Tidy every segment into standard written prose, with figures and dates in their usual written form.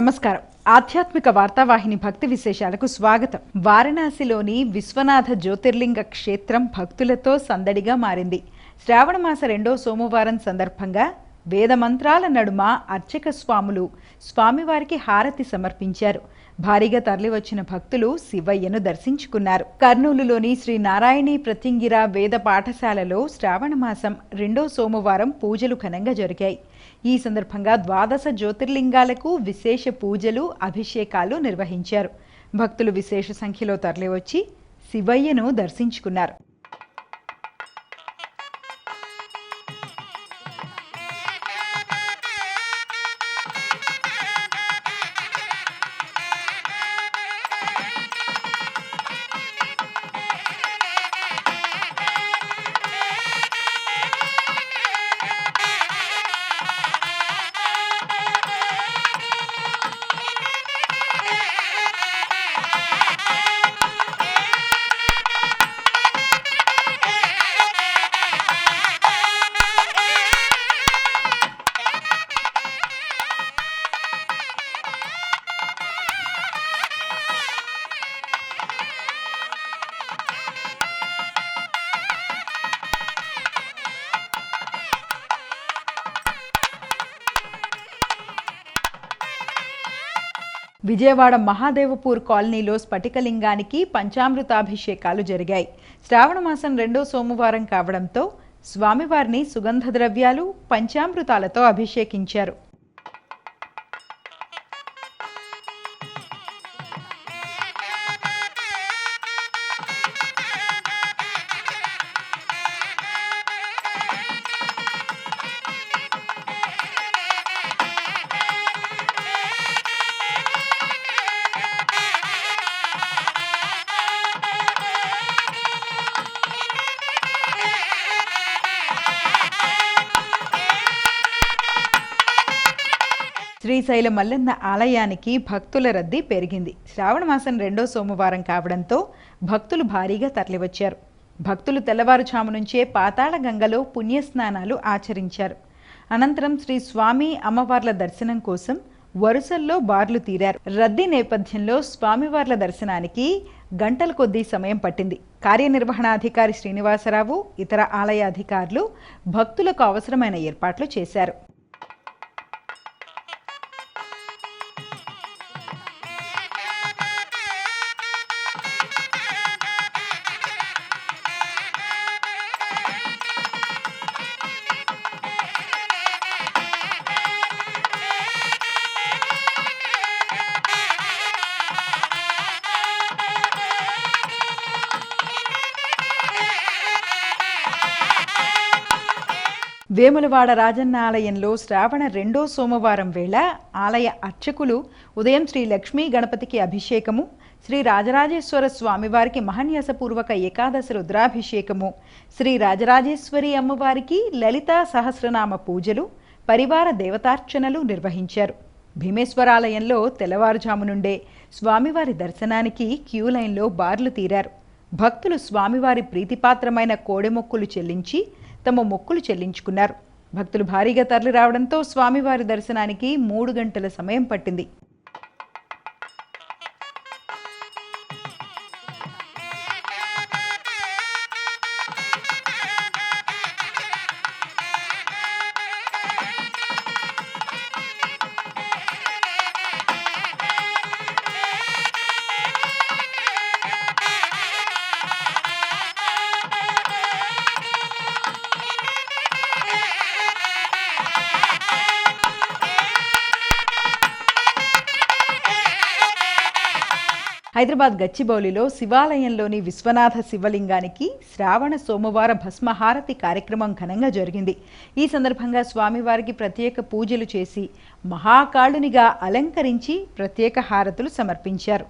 నమస్కారం. ఆధ్యాత్మిక వార్తావాహిని భక్తి విశేషాలకు స్వాగతం. వారణాసిలోని విశ్వనాథ జ్యోతిర్లింగ క్షేత్రం భక్తులతో సందడిగా మారింది. శ్రావణ మాస 2వ సోమవారం సందర్భంగా వేద మంత్రాల నడుమ అర్చక స్వాములు స్వామివారికి హారతి సమర్పించారు. భారీగా తరలివచ్చిన భక్తులు శివయ్యను దర్శించుకున్నారు. కర్నూలులోని శ్రీ నారాయణీ ప్రత్యంగిర వేద పాఠశాలలో శ్రావణ మాసం 2వ సోమవారం పూజలు ఘనంగా జరిగాయి. ఈ సందర్భంగా 12 జ్యోతిర్లింగాలకు విశేష పూజలు, అభిషేకాలు నిర్వహించారు. భక్తులు విశేష సంఖ్యలో తరలివచ్చి శివయ్యను దర్శించుకున్నారు. విజయవాడ మహాదేవపూర్ కాలనీలో స్ఫటికలింగానికి పంచామృతాభిషేకాలు జరిగాయి. శ్రావణ మాసం 2వ సోమవారం కావడంతో స్వామివారిని సుగంధ ద్రవ్యాలు, పంచామృతాలతో అభిషేకించారు. శ్రీశైల మల్లన్న ఆలయానికి భక్తుల రద్దీ పెరిగింది. శ్రావణ మాసం 2వ సోమవారం కావడంతో భక్తులు భారీగా తరలివచ్చారు. భక్తులు తెల్లవారుజాము నుంచే పాతాళ గంగలో పుణ్యస్నానాలు ఆచరించారు. అనంతరం శ్రీ స్వామి అమ్మవార్ల దర్శనం కోసం వరుసల్లో బార్లు తీరారు. రద్దీ నేపథ్యంలో స్వామివార్ల దర్శనానికి గంటల కొద్దీ సమయం పట్టింది. కార్యనిర్వహణాధికారి శ్రీనివాసరావు, ఇతర ఆలయ అధికారులు భక్తులకు అవసరమైన ఏర్పాట్లు చేశారు. వేములవాడ రాజన్న ఆలయంలో శ్రావణ 2వ సోమవారం వేళ ఆలయ అర్చకులు ఉదయం శ్రీ లక్ష్మీ గణపతికి అభిషేకము, శ్రీ రాజరాజేశ్వర స్వామివారికి మహాన్యాసపూర్వక ఏకాదశి రుద్రాభిషేకము, శ్రీ రాజరాజేశ్వరి అమ్మవారికి లలితా సహస్రనామ పూజలు, పరివార దేవతార్చనలు నిర్వహించారు. భీమేశ్వరాలయంలో తెల్లవారుజాము నుండే స్వామివారి దర్శనానికి క్యూ లైన్లో బార్లు తీరారు. భక్తులు స్వామివారి ప్రీతిపాత్రమైన కోడెమొక్కులు చెల్లించి తమ మొక్కులు చెల్లించుకున్నారు. భక్తులు భారీగా తరలి రావడంతో స్వామివారి దర్శనానికి 3 గంటల సమయం పట్టింది. హైదరాబాద్ గచ్చిబౌలిలో శివాలయంలోని విశ్వనాథ శివలింగానికి శ్రావణ సోమవార భస్మహారతి కార్యక్రమం ఘనంగా జరిగింది. ఈ సందర్భంగా స్వామివారికి ప్రత్యేక పూజలు చేసి మహాకాళునిగా అలంకరించి ప్రత్యేక హారతులు సమర్పించారు.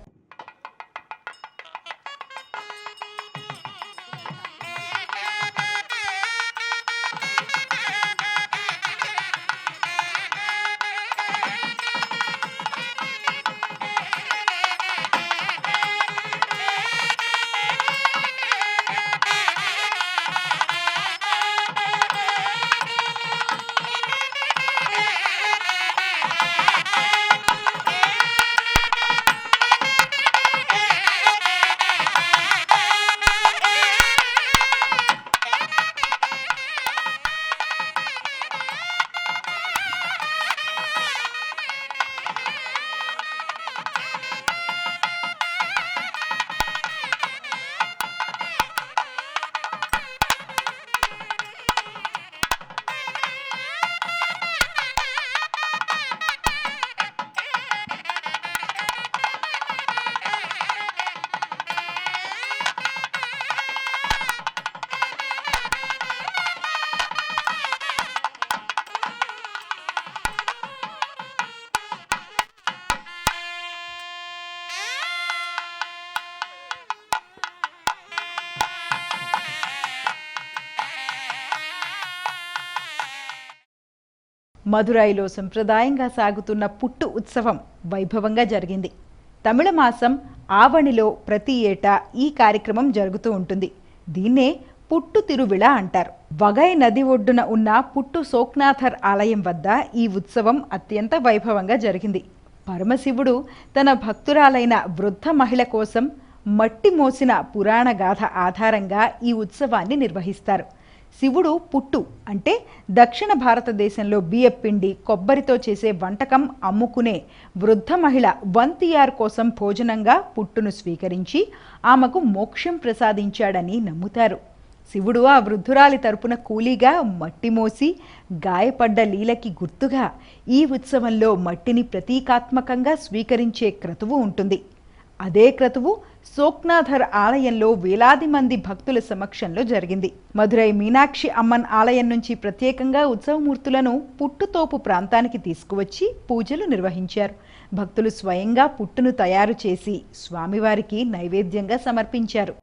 మదురైలో సంప్రదాయంగా సాగుతున్న పుట్టు ఉత్సవం వైభవంగా జరిగింది. తమిళ మాసం ఆవణిలో ప్రతి ఏటా ఈ కార్యక్రమం జరుగుతూ ఉంటుంది. దీన్నే పుట్టు తిరువిళ అంటారు. వగై నది ఒడ్డున ఉన్న పుట్టు సోక్నాథర్ ఆలయం వద్ద ఈ ఉత్సవం అత్యంత వైభవంగా జరిగింది. పరమశివుడు తన భక్తురాలైన వృద్ధ మహిళ కోసం మట్టి మోసిన పురాణ గాథ ఆధారంగా ఈ ఉత్సవాన్ని నిర్వహిస్తారు. శివుడు పుట్టు అంటే దక్షిణ భారతదేశంలో బియ్యపిండి కొబ్బరితో చేసే వంటకం అమ్ముకునే వృద్ధ మహిళ వంతియార్ కోసం భోజనంగా పుట్టును స్వీకరించి ఆమెకు మోక్షం ప్రసాదించాడని నమ్ముతారు. శివుడు ఆ వృద్ధురాలి తరపున కూలీగా మట్టి మోసి గాయపడ్డ లీలకి గుర్తుగా ఈ ఉత్సవంలో మట్టిని ప్రతీకాత్మకంగా స్వీకరించే క్రతువు ఉంటుంది. అదే క్రతువు సోక్నాథర్ ఆలయంలో వేలాది మంది భక్తుల సమక్షంలో జరిగింది. మదురై మీనాక్షి అమ్మన్ ఆలయం నుంచి ప్రత్యేకంగా ఉత్సవమూర్తులను పుట్టుతోపు ప్రాంతానికి తీసుకువచ్చి పూజలు నిర్వహించారు. భక్తులు స్వయంగా పుట్టును తయారు చేసి స్వామివారికి నైవేద్యంగా సమర్పించారు.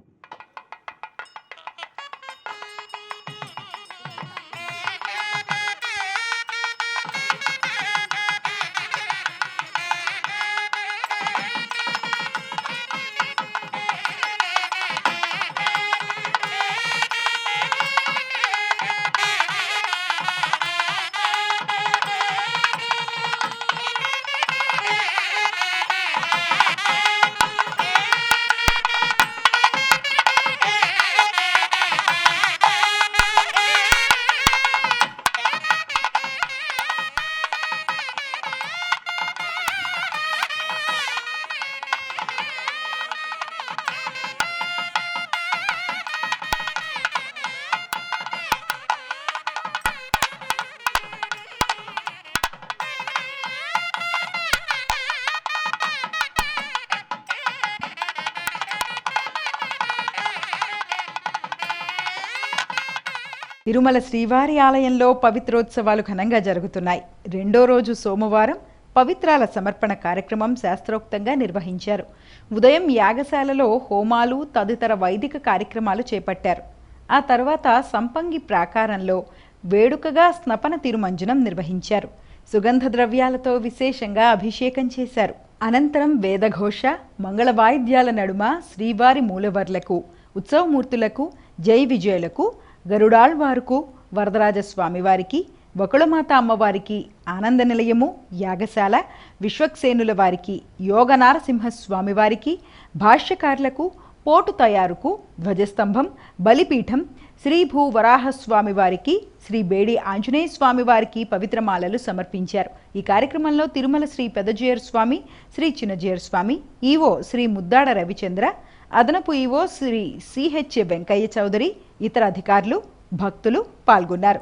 తిరుమల శ్రీవారి ఆలయంలో పవిత్రోత్సవాలు ఘనంగా జరుగుతున్నాయి. రెండో రోజు సోమవారం పవిత్రాల సమర్పణ కార్యక్రమం శాస్త్రోక్తంగా నిర్వహించారు. ఉదయం యాగశాలలో హోమాలు తదితర వైదిక కార్యక్రమాలు చేపట్టారు. ఆ తర్వాత సంపంగి ప్రాకారంలో వేడుకగా స్నపన తిరుమంజనం నిర్వహించారు. సుగంధ ద్రవ్యాలతో విశేషంగా అభిషేకం చేశారు. అనంతరం వేదఘోష మంగళ వాయిద్యాల నడుమ శ్రీవారి మూలవర్లకు, ఉత్సవమూర్తులకు, జై విజయులకు, గరుడాళ్వారుకు, వరదరాజస్వామివారికి, వకుళమాత అమ్మవారికి, ఆనంద నిలయము, యాగశాల, విశ్వక్సేనుల వారికి, యోగ నారసింహస్వామివారికి, భాష్యకారులకు, పోటు తయారుకు, ధ్వజస్తంభం, బలిపీఠం, శ్రీ భూ వరాహస్వామివారికి, శ్రీ బేడి ఆంజనేయ స్వామివారికి పవిత్రమాలలు సమర్పించారు. ఈ కార్యక్రమంలో తిరుమల శ్రీ పెదజేయర్ స్వామి, శ్రీ చిన్నజేయర్ స్వామి, ఈవో శ్రీ ముద్దాడ రవిచంద్ర, అదనపు ఈవో శ్రీ సిహెచ్ వెంకయ్య చౌదరి, ఇతర అధికారులు, భక్తులు పాల్గొన్నారు.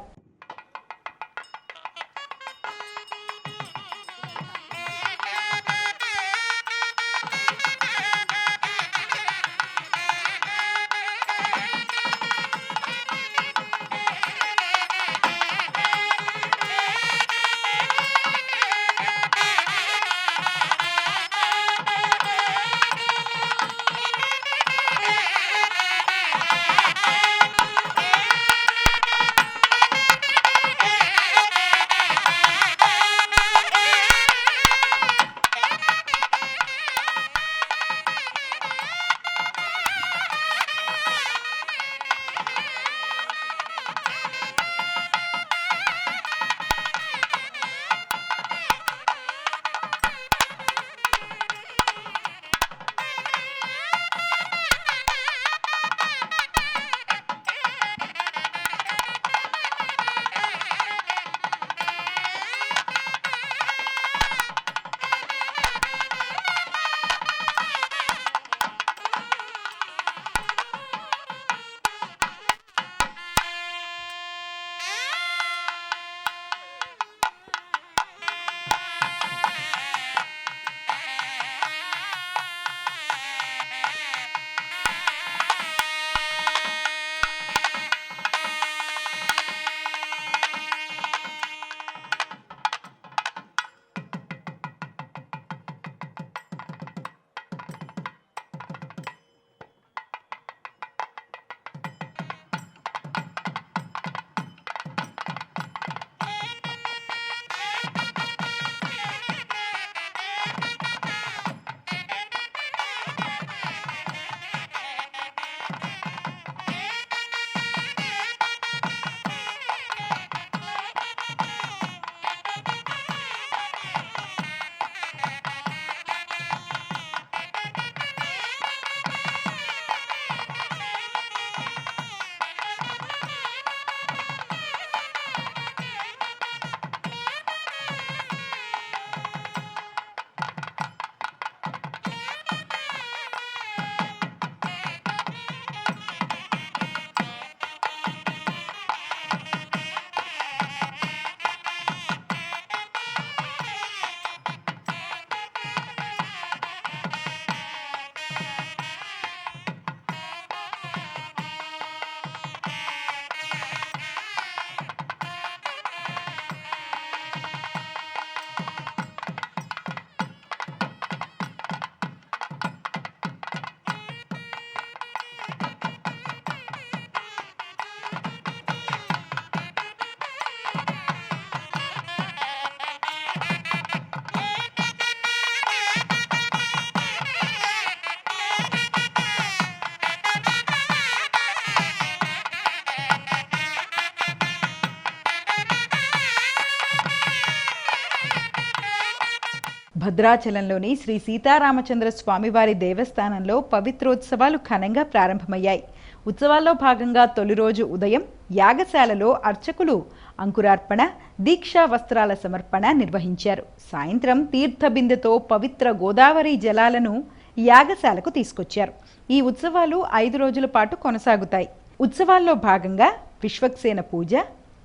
భద్రాచలంలోని శ్రీ సీతారామచంద్ర స్వామివారి దేవస్థానంలో పవిత్రోత్సవాలు ఘనంగా ప్రారంభమయ్యాయి. ఉత్సవాల్లో భాగంగా తొలి రోజు ఉదయం యాగశాలలో అర్చకులు అంకురార్పణ, దీక్షా వస్త్రాల సమర్పణ నిర్వహించారు. సాయంత్రం తీర్థబిందెతో పవిత్ర గోదావరి జలాలను యాగశాలకు తీసుకొచ్చారు. ఈ ఉత్సవాలు 5 రోజుల పాటు కొనసాగుతాయి. ఉత్సవాల్లో భాగంగా విశ్వక్సేన పూజ,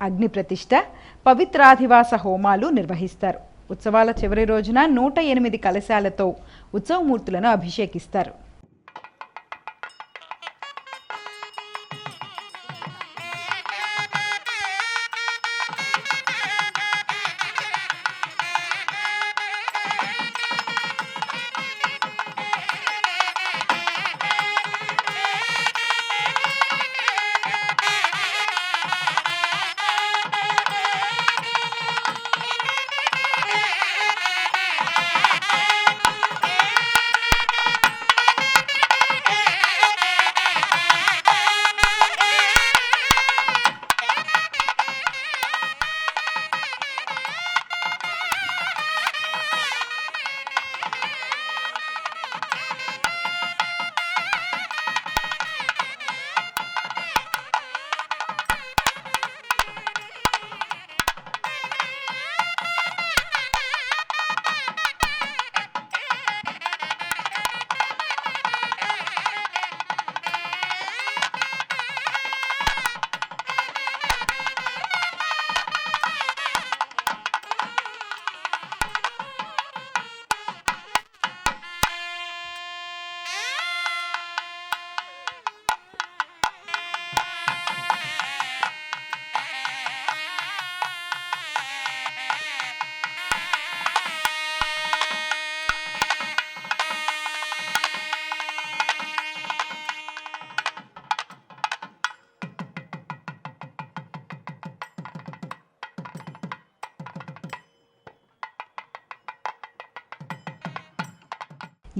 అగ్ని ప్రతిష్ఠ, పవిత్రాధివాస హోమాలు నిర్వహిస్తారు. ఉత్సవాల చివరి రోజున 108 కలశాలతో ఉత్సవమూర్తులను అభిషేకిస్తారు.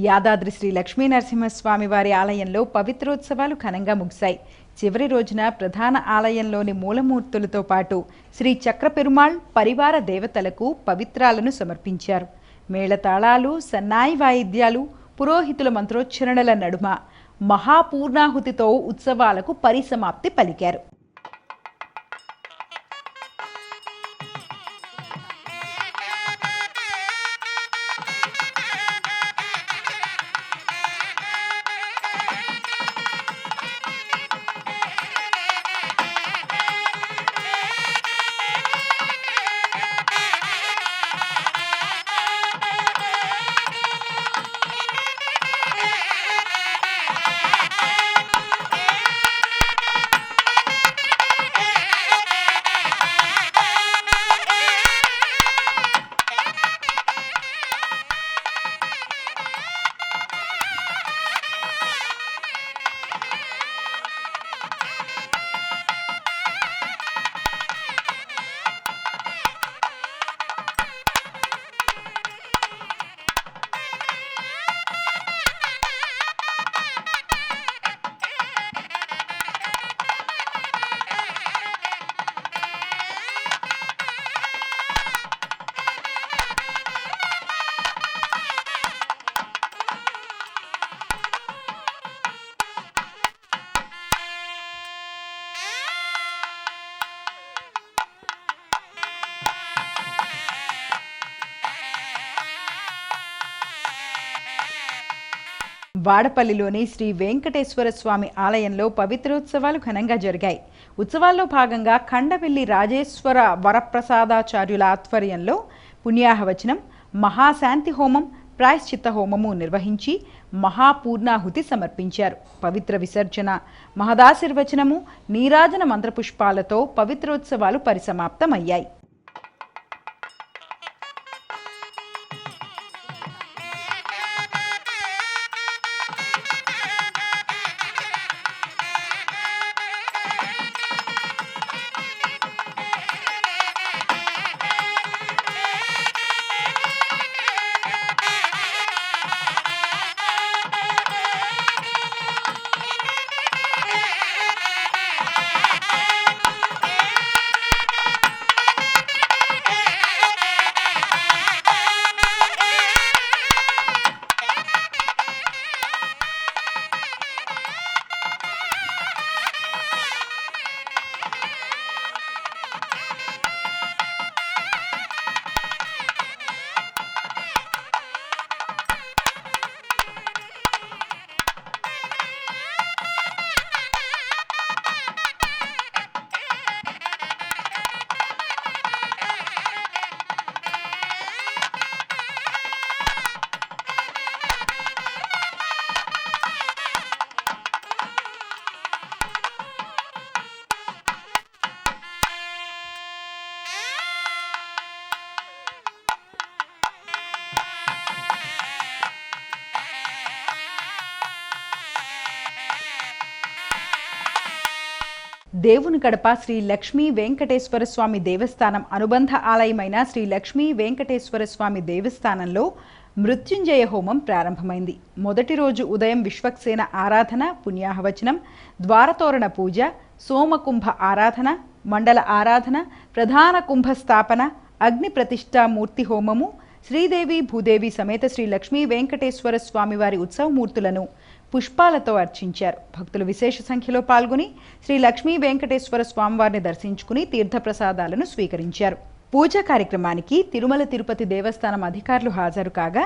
యాదాద్రి శ్రీ లక్ష్మీ నరసింహస్వామి వారి ఆలయంలో పవిత్రోత్సవాలు ఘనంగా ముగిశాయి. చివరి రోజున ప్రధాన ఆలయంలోని మూలమూర్తులతో పాటు శ్రీ చక్రపెరుమాళ్ పరివార దేవతలకు పవిత్రాలను సమర్పించారు. మేళతాళాలు, సన్నాయి వాయిద్యాలు, పురోహితుల మంత్రోచ్చరణల నడుమ మహాపూర్ణాహుతితో ఉత్సవాలకు పరిసమాప్తి పలికారు. వాడపల్లిలోని శ్రీ వెంకటేశ్వర స్వామి ఆలయంలో పవిత్రోత్సవాలు ఘనంగా జరిగాయి. ఉత్సవాల్లో భాగంగా ఖండవెల్లి రాజేశ్వర వరప్రసాదాచార్యుల ఆధ్వర్యంలో పుణ్యాహవచనం, మహాశాంతి హోమం, ప్రాయశ్చిత్త హోమము నిర్వహించి మహాపూర్ణాహుతి సమర్పించారు. పవిత్ర విసర్జన, మహదాశీర్వచనము, నీరాజన మంత్రపుష్పాలతో పవిత్రోత్సవాలు పరిసమాప్తమయ్యాయి. దేవుని కడప శ్రీ లక్ష్మీ వెంకటేశ్వర స్వామి దేవస్థానం అనుబంధ ఆలయమైన శ్రీ లక్ష్మీ వెంకటేశ్వర స్వామి దేవస్థానంలో మృత్యుంజయ హోమం ప్రారంభమైంది. మొదటి రోజు ఉదయం విశ్వక్సేన ఆరాధన, పుణ్యాహవచనం, ద్వారతోరణ పూజ, సోమకుంభ ఆరాధన, మండల ఆరాధన, ప్రధాన కుంభ స్థాపన, అగ్ని ప్రతిష్ఠా మూర్తి హోమము, శ్రీదేవి భూదేవి సమేత శ్రీ లక్ష్మీ వెంకటేశ్వర స్వామివారి ఉత్సవమూర్తులను పుష్పాలతో అర్చించారు. భక్తులు విశేష సంఖ్యలో పాల్గొని శ్రీ లక్ష్మీ వెంకటేశ్వర స్వామివారిని దర్శించుకుని తీర్థప్రసాదాలను స్వీకరించారు. పూజా కార్యక్రమానికి తిరుమల తిరుపతి దేవస్థానం అధికారులు హాజరు కాగా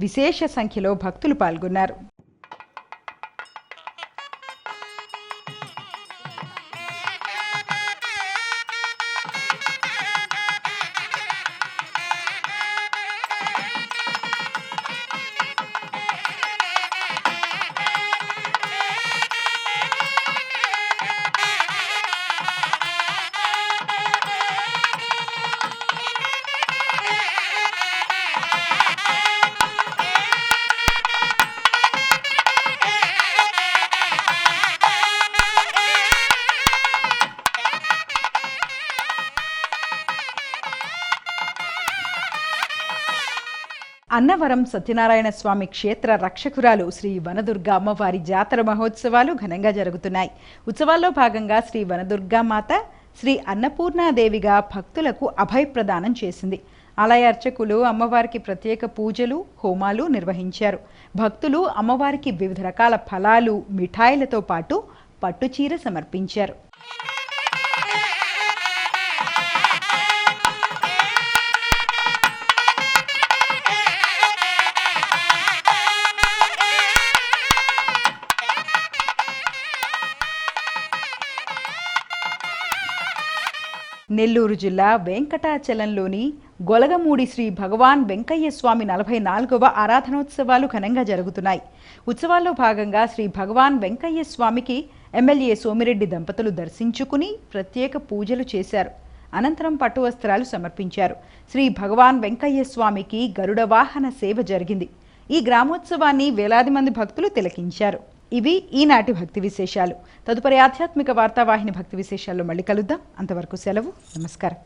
విశేష సంఖ్యలో భక్తులు పాల్గొన్నారు. అన్నవరం సత్యనారాయణ స్వామి క్షేత్ర రక్షకురాలు శ్రీ వనదుర్గ అమ్మవారి జాతర మహోత్సవాలు ఘనంగా జరుగుతున్నాయి. ఉత్సవాల్లో భాగంగా శ్రీ వనదుర్గామాత శ్రీ అన్నపూర్ణాదేవిగా భక్తులకు అభయప్రదానం చేసింది. ఆలయ అర్చకులు అమ్మవారికి ప్రత్యేక పూజలు, హోమాలు నిర్వహించారు. భక్తులు అమ్మవారికి వివిధ రకాల ఫలాలు, మిఠాయిలతో పాటు పట్టుచీర సమర్పించారు. నెల్లూరు జిల్లా వెంకటాచలంలోని గొలగమూడి శ్రీ భగవాన్ వెంకయ్య స్వామి 44వ ఆరాధనోత్సవాలు ఘనంగా జరుగుతున్నాయి. ఉత్సవాల్లో భాగంగా శ్రీ భగవాన్ వెంకయ్య స్వామికి ఎమ్మెల్యే సోమిరెడ్డి దంపతులు దర్శించుకుని ప్రత్యేక పూజలు చేశారు. అనంతరం పట్టు వస్త్రాలు సమర్పించారు. శ్రీ భగవాన్ వెంకయ్య స్వామికి గరుడ వాహన సేవ జరిగింది. ఈ గ్రామోత్సవాన్ని వేలాది మంది భక్తులు తిలకించారు. ఇవి ఈనాటి భక్తి విశేషాలు. తదుపరి ఆధ్యాత్మిక వార్తావాహిని భక్తి విశేషాల్లో మళ్ళీ కలుద్దాం. అంతవరకు సెలవు. నమస్కారం.